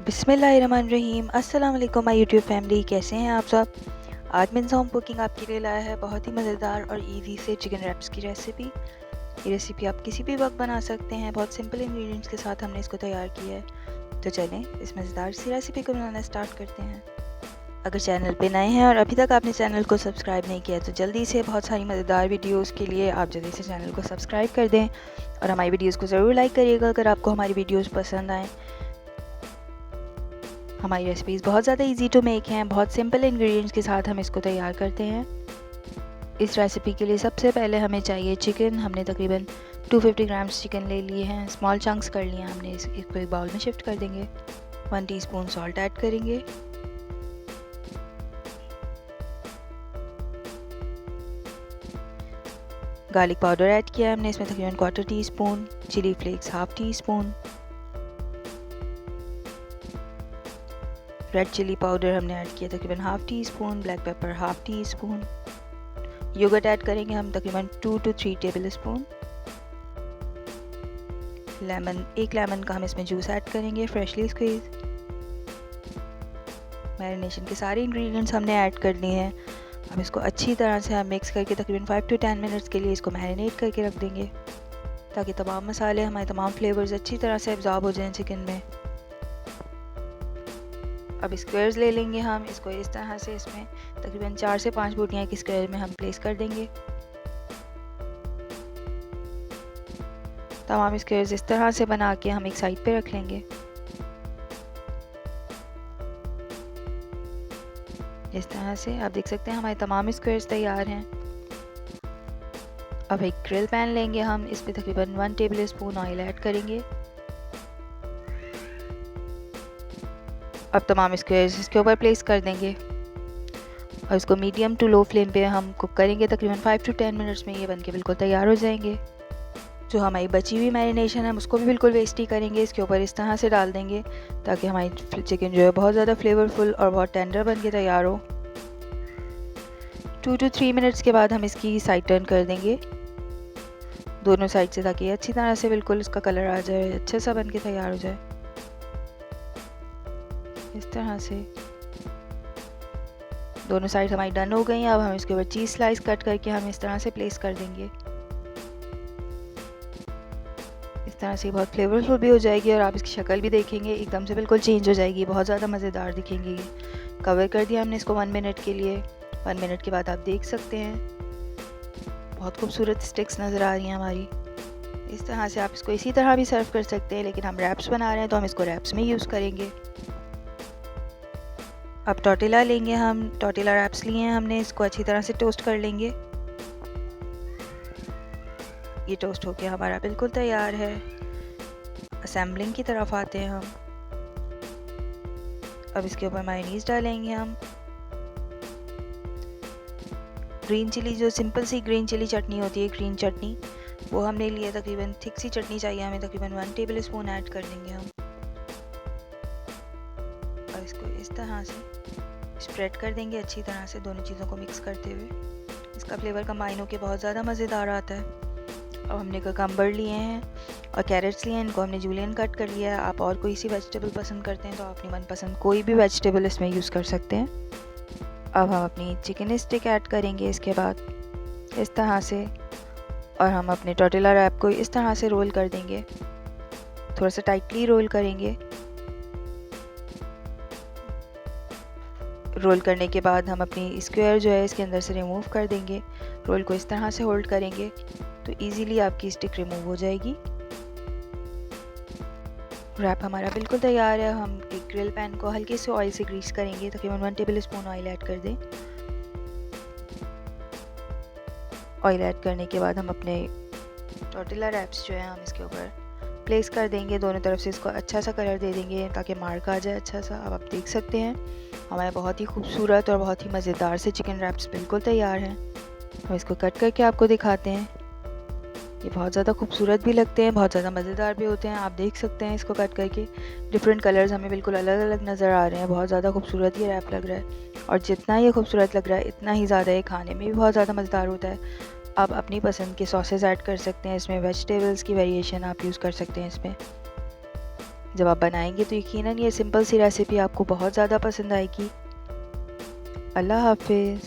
बिस्मिल्लाहिर्रहमानिर्रहीम। अस्सलाम वालेकुम माय यूट्यूब फैमिली, कैसे हैं आप सब। आज मिन्स होम कुकिंग आपके लिए लाया है बहुत ही मज़ेदार और इजी से चिकन रैप्स की रेसिपी। ये रेसिपी आप किसी भी वक्त बना सकते हैं, बहुत सिंपल इंग्रेडिएंट्स के साथ हमने इसको तैयार किया है। तो चलें इस मज़ेदार सी रेसिपी को बनाना स्टार्ट करते हैं। अगर चैनल पे नए हैं और अभी तक आपने चैनल को सब्सक्राइब नहीं किया तो जल्दी से, बहुत सारी मज़ेदार वीडियोस के लिए आप जल्दी से चैनल को सब्सक्राइब कर दें और हमारी वीडियोस को ज़रूर लाइक करिएगा अगर आपको हमारी वीडियोस पसंद आएँ। हमारी रेसिपीज़ बहुत ज़्यादा इजी टू मेक हैं, बहुत सिंपल इंग्रेडिएंट्स के साथ हम इसको तैयार करते हैं। इस रेसिपी के लिए सबसे पहले हमें चाहिए चिकन। हमने तकरीबन 250 ग्राम्स चिकन ले लिए हैं, स्मॉल चंक्स कर लिए हैं हमने। इसको एक बाउल में शिफ्ट कर देंगे। 1 टीस्पून सॉल्ट ऐड करेंगे। गार्लिक पाउडर ऐड किया है हमने इसमें तकरीबन 1/4 teaspoon. Chilli flakes 1/2 teaspoon. Red chilli powder हमने ऐड किया तकरीबन 1/2 teaspoon. Black pepper 1/2 teaspoon. Yoghurt add करेंगे हम तकरीबन 2 to 3 टेबल स्पून। एक लेमन का हम इसमें जूस ऐड करेंगे, फ्रेशली स्क्वीज। मैरिनेशन के सारे इंग्रेडिएंट्स हमने ऐड कर लिए हैं। अब इसको अच्छी तरह से हम मिक्स करके तकरीबन 5 to 10 मिनट्स के लिए इसको मैरिनेट करके रख देंगे ताकि तमाम मसाले, हमारे तमाम फ्लेवर्स अच्छी तरह से एब्जॉर्ब हो जाएं चिकन में। अब स्क्वायर्स ले लेंगे हम, इसको इस तरह से इसमें तकरीबन 4 से 5 बोटियाँ की स्क्वायर में हम प्लेस कर देंगे। तमाम स्क्वायर्स इस तरह से बना के हम एक साइड पे रख लेंगे। इस तरह से आप देख सकते हैं हमारे तमाम स्क्वायर्स तैयार हैं। अब एक ग्रिल पैन लेंगे हम, इस पे तकरीबन 1 टेबल स्पून ऑयल ऐड करेंगे। अब तमाम स्क्वायर्स इसके ऊपर प्लेस कर देंगे और इसको मीडियम टू लो फ्लेम पे हम कुक करेंगे। तकरीबन 5 to 10 मिनट्स में ये बनके बिल्कुल तैयार हो जाएंगे। जो हमारी बची हुई मैरिनेशन है उसको भी बिल्कुल वेस्ट ही करेंगे, इसके ऊपर इस तरह से डाल देंगे ताकि हमारी चिकन जो है बहुत ज़्यादा फ्लेवरफुल और बहुत टेंडर बन के तैयार हो। 2 to 3 मिनट्स के बाद हम इसकी साइड टर्न कर देंगे दोनों साइड से, ताकि अच्छी तरह से बिल्कुल इसका कलर आ जाए, अच्छा सा बन के तैयार हो जाए। इस तरह से दोनों साइड हमारी डन हो गई हैं। अब हम इसके ऊपर चीज़ स्लाइस कट करके हम इस तरह से प्लेस कर देंगे। इस तरह से बहुत फ्लेवरफुल भी हो जाएगी और आप इसकी शक्ल भी देखेंगे एकदम से बिल्कुल चेंज हो जाएगी, बहुत ज़्यादा मज़ेदार दिखेंगी ये। कवर कर दिया हमने इसको 1 मिनट के लिए। 1 मिनट के बाद आप देख सकते हैं बहुत खूबसूरत स्टिक्स नज़र आ रही हैं हमारी। इस तरह से आप इसको इसी तरह भी सर्व कर सकते हैं, लेकिन हम रैप्स बना रहे हैं तो हम इसको रैप्स में यूज़ करेंगे। अब टॉर्टिला लेंगे हम, टॉर्टिला रैप्स लिए हैं हमने, इसको अच्छी तरह से टोस्ट कर लेंगे। ये टोस्ट होके हमारा बिल्कुल तैयार है। असेंबलिंग की तरफ आते हैं हम। अब इसके ऊपर मायोनीज डालेंगे हम। ग्रीन चिली, जो सिंपल सी ग्रीन चिली चटनी होती है, ग्रीन चटनी, वो हमने लिए। तकरीबन थिक सी चटनी चाहिए हमें, तकरीबन 1 टेबल स्पून ऐड कर देंगे हम और इसको इस तरह से स्प्रेड कर देंगे अच्छी तरह से, दोनों चीज़ों को मिक्स करते हुए। इसका फ्लेवर कंबाइन होकर बहुत ज़्यादा मज़ेदार आता है। अब हमने ककम्बर लिए हैं और कैरेट्स लिए हैं, इनको हमने जूलियन कट कर लिया है। आप और कोई सी वेजिटेबल पसंद करते हैं तो अपनी मनपसंद कोई भी वेजिटेबल इसमें यूज़ कर सकते हैं। अब हम अपनी चिकन स्टिक ऐड करेंगे इसके बाद इस तरह से, और हम अपने टॉर्टिला रैप को इस तरह से रोल कर देंगे, थोड़ा सा टाइटली रोल करेंगे। रोल करने के बाद हम अपनी स्क्वायर जो है इसके अंदर से रिमूव कर देंगे। रोल को इस तरह से होल्ड करेंगे तो इजीली आपकी स्टिक रिमूव हो जाएगी। रैप हमारा बिल्कुल तैयार है। हम एक ग्रिल पैन को हल्के से ऑयल से ग्रीस करेंगे, तकरीबन 1 टेबल स्पून ऑयल ऐड कर दें। ऑयल ऐड करने के बाद हम अपने टॉर्टिला रैप्स जो है हम इसके ऊपर प्लेस कर देंगे। दोनों तरफ से इसको अच्छा सा कलर दे देंगे ताकि मार्क आ जाए अच्छा सा। अब आप देख सकते हैं हमारे बहुत ही खूबसूरत और बहुत ही मज़ेदार से चिकन रैप्स बिल्कुल तैयार हैं। हम इसको कट करके आपको दिखाते हैं। ये बहुत ज़्यादा खूबसूरत भी लगते हैं, बहुत ज़्यादा मज़ेदार भी होते हैं। आप देख सकते हैं इसको कट करके डिफरेंट कलर्स हमें बिल्कुल अलग अलग नज़र आ रहे हैं। बहुत ज़्यादा खूबसूरत ये रैप लग रहा है और जितना ये खूबसूरत लग रहा है इतना ही ज़्यादा ये खाने में भी बहुत ज़्यादा मज़ेदार होता है। आप अपनी पसंद के सॉसेस ऐड कर सकते हैं इसमें, वेजिटेबल्स की वेरिएशन आप यूज़ कर सकते हैं इसमें। जब आप बनाएंगे तो यकीनन ये सिंपल सी रेसिपी आपको बहुत ज़्यादा पसंद आएगी। अल्लाह हाफिज़।